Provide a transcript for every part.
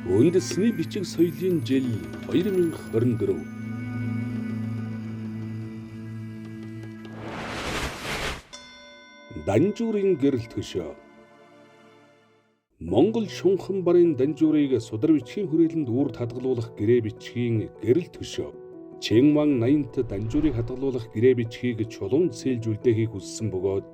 Үндэсний бичиг соёлын жил 2024. Данжуурын гэрэл төшөө. Монгол шунхан барын Данжуурыг судар бичгийн хүрээлэнд үрд хадгалуулах гэрээ бичгийн гэрэл төшөө. Чинван 80-т Данжуурыг хадгалуулах гэрээ бичгийг чулуунд сэлж үлдээхийг хүссэн бөгөөд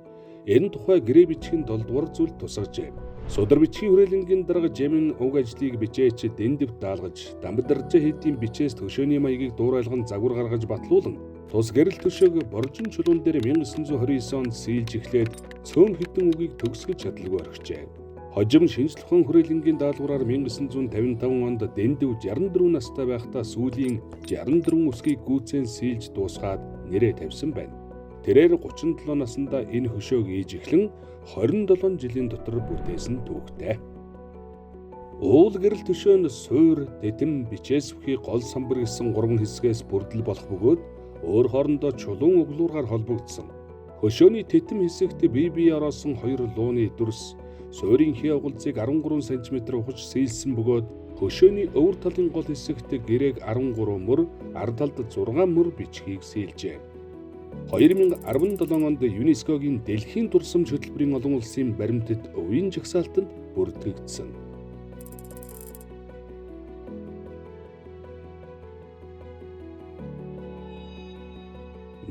энэ тухай гэрээ бичгийн 7 дугаар зүйл тусгажээ. Судар бичгийн хүрээлэнгийн дарга Жемин уг ажлыг бичээч дэндвт даалгаж Дамбдаржаа хэдийн бичээс төшөөний маягийг дуурайлган загвар гаргаж батлуулан тус гэрэл төшөөг боржин чулуун дээр 1929 онд сэлж эхлээд цөөн хэдэн үгийг төгсгөж чадалгүй орхижээ. Хожим шинжлэх ухаан хүрээлэнгийн даалгавраар 1955 онд дэндв 64 настай байхдаа сүүлийн 64 үсгийг гүйцэн сэлж дуусгаад нэрээ тавьсан байна. Тэрээр 37 наснда энэ хөшөөг ээж эхлэн 27 жилийн дотор бүтээсэн түүхтэй. Уул гэрэл төшөө нь суур, дэтэм, бичээс бүхий гол самбар гэсэн 3 хэсгээс бүрдэл болох бөгөөд өөр хоорондоо чулуун углуургаар холбогдсон. Хөшөөний тэтэм хэсэгт бие ороосон 2 лууны дүрс, суурийн хий угалзыг 13 см ухаж сэлсэн бөгөөд хөшөөний өвөр талын гол хэсэгт гэрээг 13 мөр, ар талд 6 мөр бичгийг сэлжээ. 2017 онд ЮНЕСКОгийн дэлхийн турсамж хөтөлбөрийн олон улсын баримтат өвийн жагсаалтанд бүртгэгдсэн.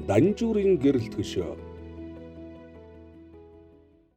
Данжуурын гэрэл төшөө.